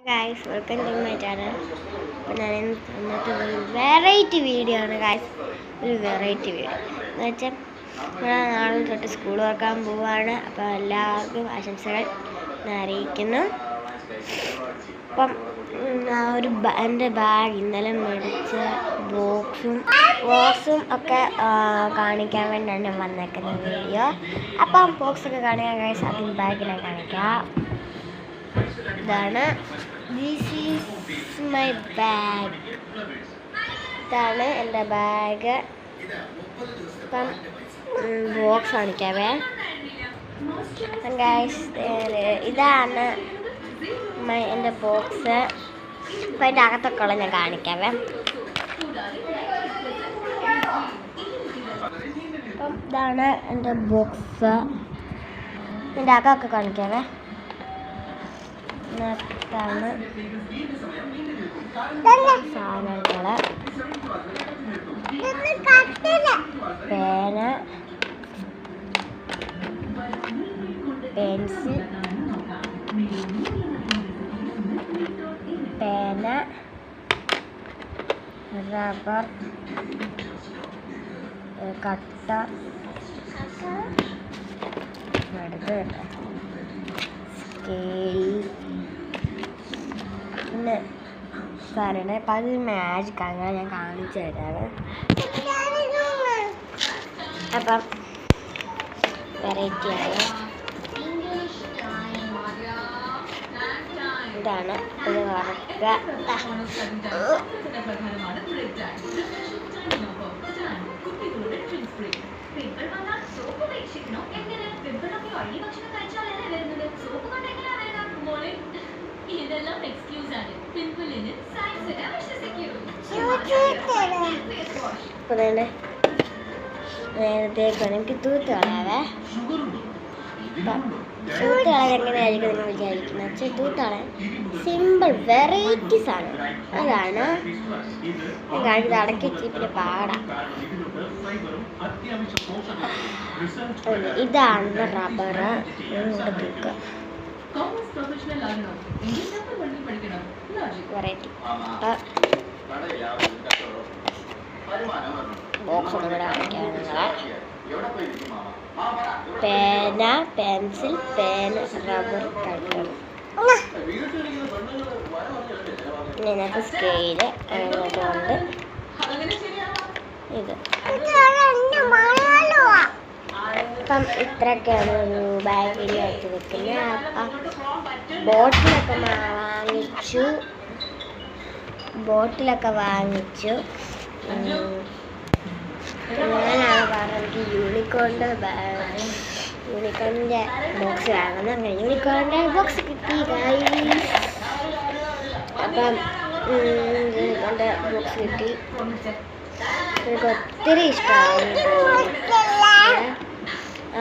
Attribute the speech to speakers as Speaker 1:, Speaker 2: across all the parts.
Speaker 1: Guys welcome to my channel. അപ്പോൾ ഞാൻ ഇന്നത്തെ ഒരു വെറൈറ്റി വീഡിയോ ആണ് ഗായ്സ്. ഒരു വെറൈറ്റി വീഡിയോ എന്ന് വെച്ചാൽ നാളെ തൊട്ട് സ്കൂൾ തുറക്കാൻ പോവുകയാണ്. അപ്പോൾ എല്ലാവർക്കും ആശംസകൾ അറിയിക്കുന്നു. അപ്പം എൻ്റെ ബാഗ് ഇന്നലെ മേടിച്ച ബോക്സും ഒക്കെ കാണിക്കാൻ വേണ്ടിയാണ് ഞാൻ വന്നേക്കുന്ന വീഡിയോ. അപ്പം ബോക്സൊക്കെ കാണിക്കാൻ ഗായ്സ് ആദ്യം ബാഗിനെ കാണിക്കാം. ഇതാണ് ദിസ് ഈസ് മൈ ബാഗ്. ഇതാണ് എൻ്റെ ബാഗ്. ഇപ്പം ബോക്സ് കാണിക്കാവേ. ഗൈസ് ഇതാണ് എൻ്റെ ബോക്സ്. അപ്പം അതിൻ്റെ അകത്തൊക്കെ ഉള്ള ഞാൻ കാണിക്കാവേ. അപ്പം ഇതാണ് എൻ്റെ ബോക്സ്. ഇതിൻ്റെ അകമൊക്കെ കാണിക്കാവേ. ാണ് സാധനങ്ങള് പേന, പെൻസിൽ, റബ്ബർ, കട്ടർ, സ്കെയിൽ, പിന്നെ സാറിന് അപ്പം അത് മാജിക് അങ്ങനെ ഞാൻ കാണിച്ചു തരാറ്. അപ്പം വെറൈറ്റിയാണ്. ഇതാണ് ഇത് വറക്കുക. നേരത്തേക്ക് എനിക്ക് തൂത്ത് കളയാവേ. തൂത്ത് കളയാൻ എങ്ങനെയായിരിക്കും നിങ്ങൾ വിചാരിക്കുന്നത്? തൂത്ത് കളയാൻ സിമ്പിൾ വെറൈറ്റി സാധനം അതാണ് ഞാൻ കാണിച്ചത്. അടക്കി പിന്നെ പാടാം. ഇതാണ് റബ്ബറ്. വെറൈറ്റി ബോക്സ് ഒന്നും കൂടെ കാണിക്കാം നിങ്ങളെ. പേന, പെൻസിൽ, റബ്ബർ, കട്ടർ, പിന്നെ ഇതിനകത്ത് സ്കെയില് അതുകൊണ്ട് ഇത്. അപ്പം ഇത്രയൊക്കെയാണ് ഒരു ബാഗിൽ ആയിട്ട് വെക്കുന്നത്. അപ്പം ബോട്ടിലൊക്കെ വാങ്ങിച്ചു. ഞാനാണ് പറഞ്ഞത് എനിക്ക് യൂണിക്കോണിൻ്റെ ബോക്സ് വാങ്ങുന്നത്. അങ്ങനെ യൂണിക്കോണിൻ്റെ ബോക്സ് കിട്ടി ഗൈസ്. അപ്പം യൂണിക്കോണിൻ്റെ ബോക്സ് കിട്ടി. എനിക്ക് ഒത്തിരി ഇഷ്ടമായി.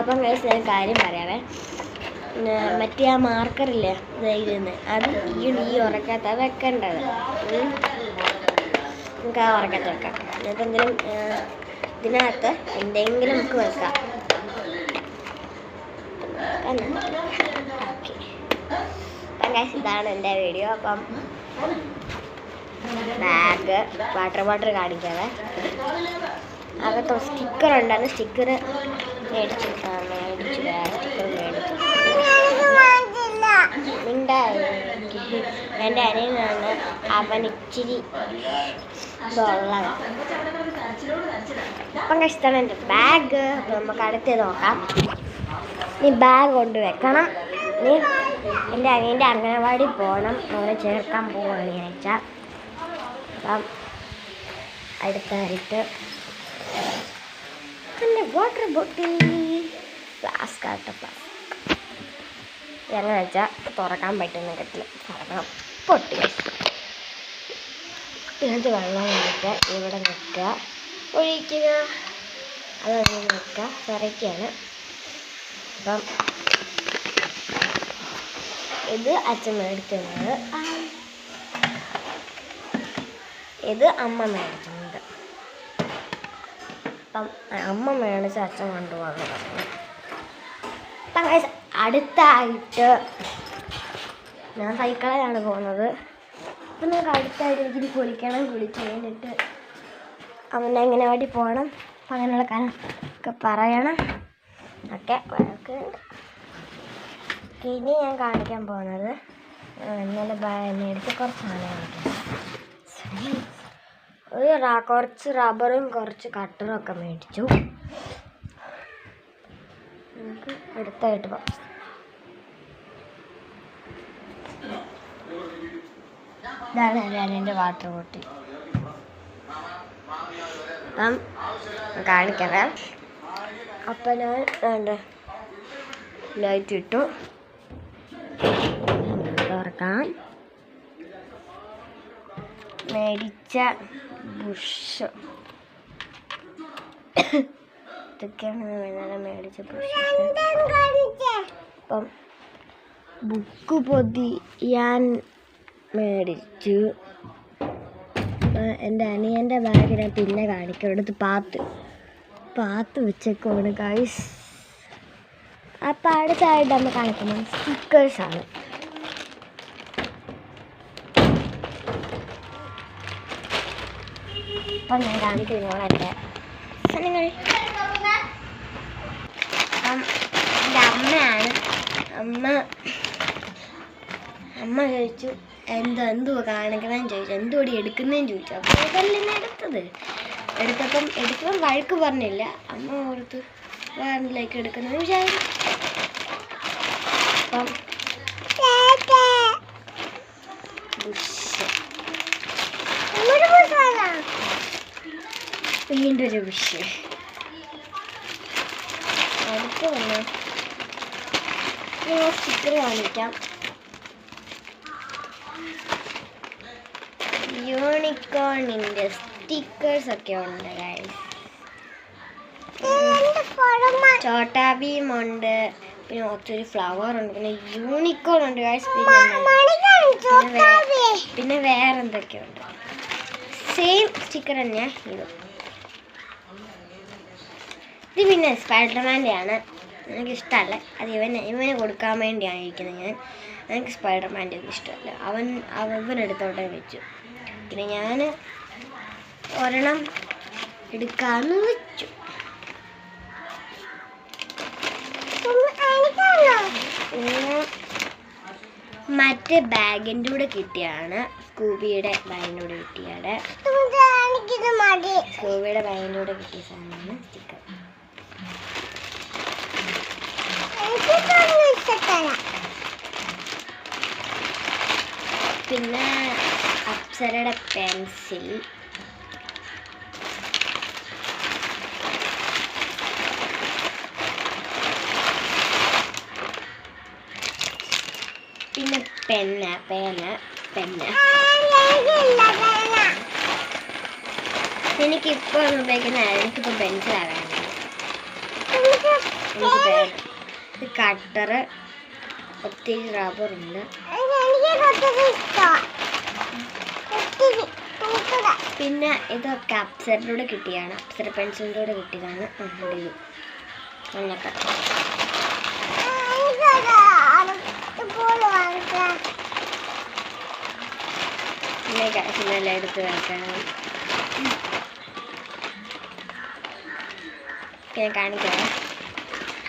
Speaker 1: അപ്പം ഗൈസ് ഞാൻ കാര്യം പറയാവേ. മറ്റേ ആ മാർക്കറില്ലേ ഇരുന്ന് അത് ഈ ഉറക്കത്ത വെക്കേണ്ടത്. നമുക്ക് ആ ഉറക്കത്ത് വെക്കാം. എന്നിട്ട് ഇതിനകത്ത് എന്തെങ്കിലും നമുക്ക് വെക്കാം. ഓക്കെ അപ്പം ഗൈസ് ഇതാണ് എൻ്റെ വീഡിയോ. അപ്പം ബാഗ്, വാട്ടർ ബോട്ടിൽ കാണിക്കാതെ അകത്ത് സ്റ്റിക്കർ ഉണ്ടായിരുന്നു. സ്റ്റിക്കർ മേടിച്ചു. എൻ്റെ അനിയനാണ്. അവൻ ഇച്ചിരി ഇതുള്ളതാണ്. അപ്പം കഷ്ടമാണ് എൻ്റെ ബാഗ്. അപ്പം നമുക്ക് അടുത്ത് നോക്കാം. നീ ബാഗ് കൊണ്ട് വെക്കണം. നീ എൻ്റെ അനിയൻ്റെ അംഗനവാടി പോകണം. അവനെ ചേർക്കാൻ പോവുകയാണ് ഞാൻ വെച്ചാൽ. അപ്പം അടുത്തായിട്ട് എൻ്റെ വാട്ടർ ബോട്ടിൽ ഫ്ലാസ്ക് ആട്ടോ. ഫ്ലാസ്ക് എങ്ങനെ വെച്ചാൽ തുറക്കാൻ പറ്റുന്ന കെട്ടിൽ തുറക്കണം. പൊട്ടി ഇതിനകത്ത് വെള്ളം ഒഴിക്കുക. ഇവിടെ നിൽക്കുക, ഒഴിക്കുക, അതങ്ങനെ നിൽക്കുക. ചിറയ്ക്കാണ്. അപ്പം ഇത് അച്ഛൻ മേടിക്കുന്നത്, ഇത് അമ്മ മേടിക്കുന്നത്. അപ്പം അമ്മ മേടിച്ച് അച്ഛൻ കൊണ്ടുപോകാൻ പറഞ്ഞു. അപ്പം അടുത്തായിട്ട് ഞാൻ സൈക്കിളിലാണ് പോകുന്നത്. അപ്പം നമുക്ക് അടുത്തായിട്ട് എനിക്കിത് കുളിക്കണം. കുളിച്ച് കഴിഞ്ഞിട്ട് അവൻ്റെ അംഗനവാടി പോകണം. അപ്പം അങ്ങനെയുള്ള കാര്യമൊക്കെ പറയണം. ഒക്കെ വഴക്ക്. ഇനി ഞാൻ കാണിക്കാൻ പോകുന്നത് ഇന്നലെ മേടിച്ച കുറച്ച് സാധനം കാണിക്കാം. കുറച്ച് റബ്ബറും കുറച്ച് കട്ടറും ഒക്കെ മേടിച്ചു. നമുക്ക് അടുത്തായിട്ട് പോകാം. ഇതാണ് എൻ്റെ വാട്ടർ ബോട്ടിൽ. അപ്പം കാണിക്കാം. അപ്പം ഞാൻ വേണ്ട ലൈറ്റ് ഇട്ടു. തുറക്കാം. മേടിച്ച ബുഷ് ഇതൊക്കെയാണ് മേടിച്ച ബുഷ്. അപ്പം ബുക്ക് പൊതിയാൻ മേടിച്ചു. എൻ്റെ അനിയൻ്റെ ബാഗ് ഞാൻ പിന്നെ കാണിക്കും. എടുത്ത് പാത്ത് വെച്ചേക്കാണ് ഗൈസ്. അപ്പം അടുത്തായിട്ട് നമ്മൾ കാണിക്കുന്നത് സ്റ്റിക്കേഴ്സാണ്. അപ്പം ഞാൻ കാണിക്കുന്നോളെ സാധനങ്ങൾ. അപ്പം എൻ്റെ അമ്മയാണ്. അമ്മ ചോദിച്ചു എന്തുവാ കാണിക്കണമെന്ന് ചോദിച്ചു. എന്തുകൂടി എടുക്കുന്നതെന്ന് ചോദിച്ചു. അപ്പോൾ ഇതെല്ലാം എടുത്തപ്പം വഴക്ക് പറഞ്ഞില്ല. അമ്മ ഓർത്ത് വേറെന്തിലേക്ക് എടുക്കുന്നതെന്ന് വിചാരിച്ചു. അപ്പം വീണ്ടും ഒരു ബുഷ്. അടുത്ത് വന്ന് സ്റ്റിക്കർ കാണിക്കാം. യൂണിക്കോണിൻ്റെ സ്റ്റിക്കേഴ്സൊക്കെ ഉണ്ട് ഗൈസ്. ചോട്ടാ ഭീം ഉണ്ട്. പിന്നെ ഒത്തിരി ഫ്ലവർ ഉണ്ട്. പിന്നെ യൂണിക്കോൺ ഉണ്ട് ഗൈസ്. പിന്നെ വേറെ എന്തൊക്കെയുണ്ട്. സെയിം സ്റ്റിക്കർ തന്നെയാണ് ഇത്. ഇത് പിന്നെ സ്പൈഡർമാൻ്റെ ആണ്. എനിക്കിഷ്ടമല്ല. അത് ഇവന് കൊടുക്കാൻ വേണ്ടിയാണ് ഇരിക്കുന്നത്. എനിക്ക് സ്പൈഡർമാൻ്റെ ഒന്നും ഇഷ്ടമല്ല. ഇവനെടുത്തോട്ടെ വെച്ചു. പിന്നെ ഞാൻ ഒരെണ്ണം എടുക്കാമെന്ന് വെച്ചു. പിന്നെ മറ്റേ ബാഗിൻ്റെ കൂടെ കിട്ടിയാണ്. സ്കൂബിയുടെ ബാഗിൻ്റെ കൂടെ കിട്ടിയാണ്. സ്കൂബിയുടെ ബാഗിൻ്റെ കൂടെ കിട്ടിയ സാധനമാണ് സ്റ്റിക്കർ. പിന്നെ അപ്സരയുടെ പെൻസിൽ. പിന്നെ പേന. എനിക്കിപ്പോൾ ഉപയോഗിക്കുന്ന എനിക്കിപ്പോൾ പെൻസിലാണ് വേണ്ടത്. ഇത് കട്ടറ്. ഒത്തിരി റബ്ബറുണ്ട്. പിന്നെ ഇതൊക്കെ അപ്സരയുടെ കൂടെ കിട്ടിയാണ്. അപ്സര പെൻസിലിൻ്റെ കൂടെ കിട്ടിയതാണ്. ഇത് മഞ്ഞക്കട്ട. പിന്നെ എടുത്ത് വെക്കണം. ഞാൻ കാണിക്കാം.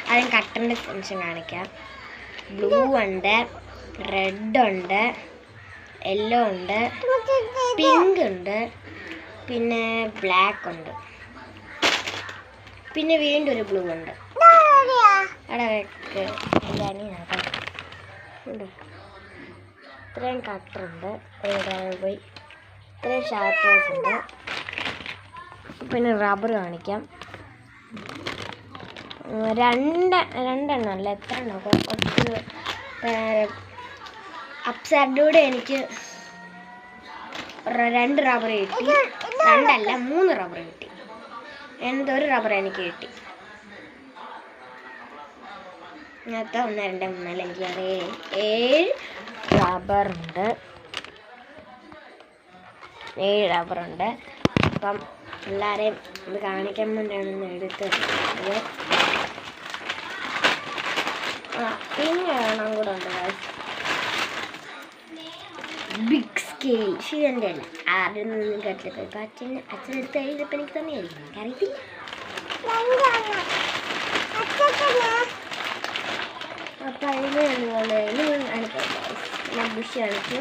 Speaker 1: ആദ്യം കട്ടറിൻ്റെ പെൻഷൻ കാണിക്കാം. ബ്ലൂ ഉണ്ട്, റെഡ് ഉണ്ട്, യെല്ലോ ഉണ്ട്, പിങ്ക് ഉണ്ട്, പിന്നെ ബ്ലാക്ക് ഉണ്ട്, പിന്നെ വീണ്ടും ഒരു ബ്ലൂ ഉണ്ട്. ഇത്രയും കട്ടറുണ്ട്. പോയി ഇത്രയും ഷാർപ്പേഴ്സ് ഉണ്ട്. പിന്നെ റബ്ബർ കാണിക്കാം. രണ്ടെണ്ണം അല്ല, എത്ര എണ്ണം കുറച്ച്. അപ്സരയുടെ കൂടെ എനിക്ക് 2 റബ്ബർ കിട്ടി. 2 അല്ല 3 റബ്ബർ കിട്ടി. ഒരു റബ്ബർ എനിക്ക് കിട്ടി. ഇങ്ങനത്തെ 1 2 3 4 5 6 7 റബ്ബറുണ്ട്. 7 റബ്ബറുണ്ട്. അപ്പം എല്ലാവരെയും ഇത് കാണിക്കാൻ വേണ്ടിയാണ് എടുത്തത്. പിന്നെ ഒരെണ്ണം കൂടെ ഉണ്ട്. ബിഗ് സ്കെയിൽ ഷിവൻ്റെ അല്ല ആരും ഒന്നും കേട്ടില്ല. ഇപ്പം അച്ഛനെടുത്ത് കഴിഞ്ഞപ്പോൾ എനിക്ക് തന്നെയായിരിക്കും, എനിക്കറിയത്തില്ല. അപ്പം അതിന് കാണിക്കാം. ഞാൻ ബുഷ് കാണിച്ചു,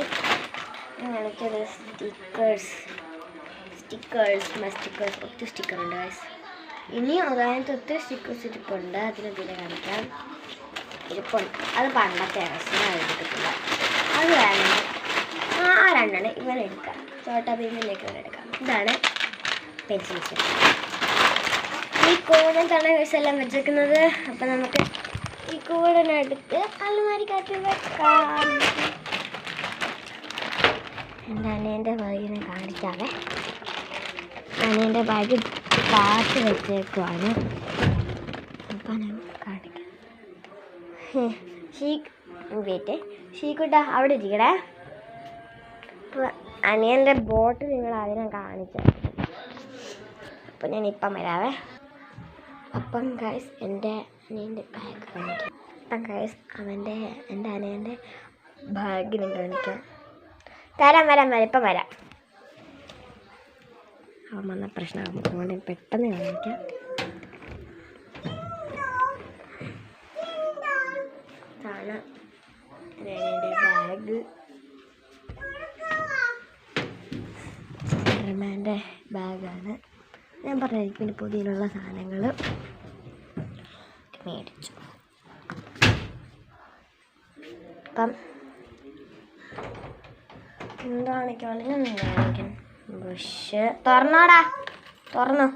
Speaker 1: കാണിച്ചത് സ്റ്റിക്കേഴ്സ് ഒത്തിരി സ്റ്റിക്കറുണ്ട് ഗൈസ്. ഇനിയും അതിനകത്ത് ഒത്തിരി സ്റ്റിക്കേഴ്സ് ഇരിപ്പുണ്ട്, അതിനെന്തെങ്കിലും കാണിക്കാം. ഇരിപ്പുണ്ട്, അത് പണ്ടത്തെ എടുക്കത്തില്ല. അത് വേണം, ആ രണ്ടെണ്ണം ഇവരെടുക്കാം, ചോട്ടാ ഭീമിലേക്ക് ഇവരെടുക്കാം. ഇതാണ് പെൻസിൽ സെറ്റ്. ഈ കൂടത്താണ് ഗൈസ് എല്ലാം വെച്ചേക്കുന്നത്. അപ്പം നമുക്ക് ഈ കൂടിനടുത്ത് അലമാരിക്കകത്ത് വെക്കാം. എൻ്റെ അനിയൻ്റെ ബാഗിനെ കാണിക്കാവേ. അനിയൻ്റെ ബാഗ് പാട്ട് വെച്ചേക്കുവാണ്. അപ്പം ഞാൻ കാണിക്കാം. ഷീക്കുട്ട അവിടെ ഇരിക്കടേ. അപ്പോൾ അനിയൻ്റെ ബോട്ട് നിങ്ങൾ അതിനെ കാണിച്ചത്. അപ്പം ഞാനിപ്പം വരാവേ. അപ്പം ഗൈസ് എൻ്റെ അനിയൻ്റെ ബാഗ് കാണിക്കാം. അപ്പം ഗൈസ് എൻ്റെ അനിയൻ്റെ ബാഗിനെ കാണിക്കാം. വരാം ഇപ്പം വരാം. അവൻ വന്ന പ്രശ്നമാകും, അതുകൊണ്ട് പെട്ടെന്ന് കാണിക്കാം. ഇതാണ് എൻ്റെ ബാഗ്, സ്പൈഡർമാൻ്റെ ബാഗാണ്. ഞാൻ പറഞ്ഞായിരിക്കും പിന്നെ പുതിയുള്ള സാധനങ്ങൾ മേടിച്ചു. അപ്പം എന്താണ് കാണിക്കാൻ? ബുഷ് തുറന്നോടാ, തുറന്നോ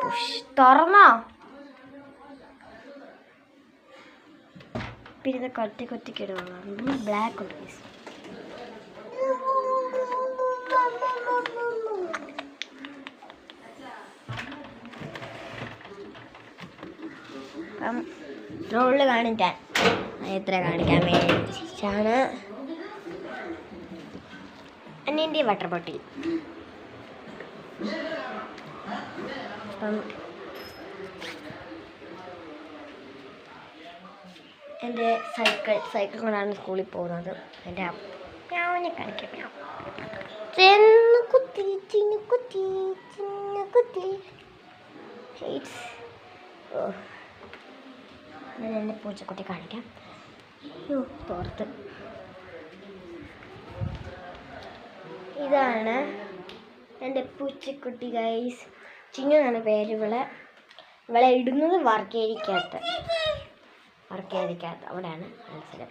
Speaker 1: ബുഷ് തുറന്നോ. പിന്നെ ഇത് കൊത്തിക്ക് ഇടുക. ബ്ലാക്ക് ഉണ്ട് പീസ്. അപ്പം റോളിൽ കാണിക്കാൻ എത്ര കാണിക്കാൻ വേണ്ടിയാണ് അനിയൻ്റെ വാട്ടർ ബോട്ടിൽ. അപ്പം എൻ്റെ സൈക്കിൾ കൊണ്ടാണ് സ്കൂളിൽ പോകുന്നത്. എൻ്റെ ഞാനെ കാണിക്കാം. ഞാൻ എൻ്റെ പൂച്ചക്കുട്ടി കാണിക്കാം. തോർത്ത് ഇതാണ് എൻ്റെ പൂച്ചക്കുട്ടി ഗൈസ്. ചിന്നു എന്നാണ് പേര്. ഇവളെ ഇടുന്നത് വർക്കേരിക്കകത്ത് അവിടെയാണ് മത്സരം.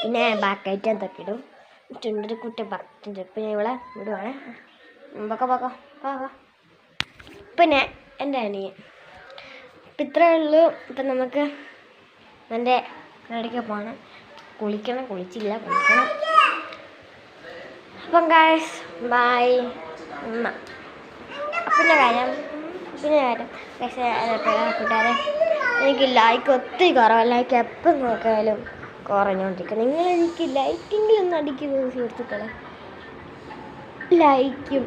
Speaker 1: പിന്നെ ബാക്ക് ഐറ്റത്തൊക്കെ ഇടും. ചുണ്ടൊരു കുട്ടി പറ്റുണ്ട്. പിന്നെ ഇവളെ വിടുവാണ്. പൊക്കോ. പിന്നെ എൻ്റെ അനിയൻ. ഇപ്പം ഇത്രയേ ഉള്ളൂ. ഇപ്പം നമുക്ക് എൻ്റെ ഇടയ്ക്ക് പോകണം, കുളിച്ചില്ല. അപ്പം ഗൈസ് ബൈ. പിന്നെ കാര്യം കൂട്ടുകാരെ, എനിക്ക് ലൈക്ക് ഒത്തിരി കുറവ്. ലൈക്ക് എപ്പം നോക്കിയാലും കുറഞ്ഞുകൊണ്ടിരിക്കുക. നിങ്ങളെനിക്ക് ലൈക്കെങ്കിലും ഒന്ന് അടിക്കുന്നത് സുഹൃത്തുക്കളെ. ലൈക്കും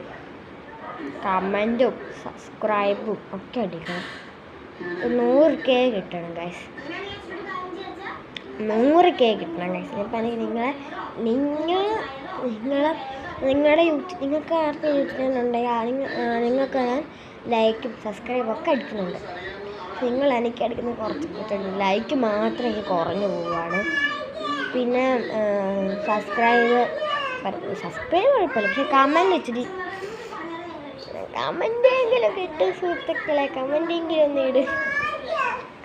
Speaker 1: കമൻറ്റും സബ്സ്ക്രൈബും ഒക്കെ അടിക്കണം. 100K കിട്ടണം ഗൈസ്, 100K കിട്ടണം ഗൈസ്. ഇപ്പം നിങ്ങളുടെ നിങ്ങൾക്ക് ആർക്കും യൂട്യൂബ് ചാനലുണ്ടെങ്കിൽ നിങ്ങൾക്ക് ഞാൻ ലൈക്കും സബ്സ്ക്രൈബും ഒക്കെ അടിക്കുന്നുണ്ട്. നിങ്ങൾ എനിക്ക് അടിക്കുന്നത് കുറച്ച് കിട്ടുന്നുണ്ട്. ലൈക്ക് മാത്രം എനിക്ക് കുറഞ്ഞു പോവുകയാണ്. പിന്നെ സബ്സ്ക്രൈബ് കുഴപ്പമില്ല, പക്ഷെ കമൻറ്റെങ്കിലും കിട്ടും സുഹൃത്തുക്കളെ. കമൻറ്റെങ്കിലും ഒന്ന് ഇട്.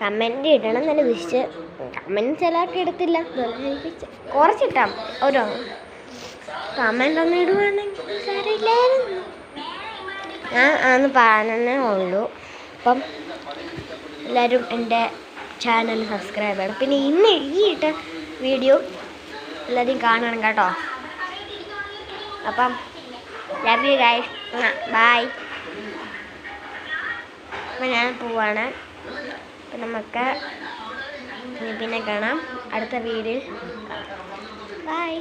Speaker 1: കമൻറ്റ് ഇടണം തന്നെ ഉദ്ദേശിച്ച്. കമൻറ്റ് ചിലർക്ക് എടുത്തില്ല, കുറച്ചിട്ടാം. ഓരോ കമൻ്റ് ഒന്ന് ഇടുവാണെങ്കിൽ സാരമില്ലായിരുന്നു. ഞാൻ അന്ന് പറഞ്ഞേ ഉള്ളൂ. അപ്പം എല്ലാവരും എൻ്റെ ചാനൽ സബ്സ്ക്രൈബ് ചെയ്യണം. പിന്നെ ഇന്ന് ഈ ഇട്ട വീഡിയോ എല്ലാവരും കാണണം കേട്ടോ. അപ്പം ലവ് യു ഗൈസ്, ബൈ. അപ്പം ഞാൻ പോവാണ്. അപ്പം നമുക്ക് പിന്നെ കാണാം അടുത്ത വീഡിയോയിൽ. ബൈ.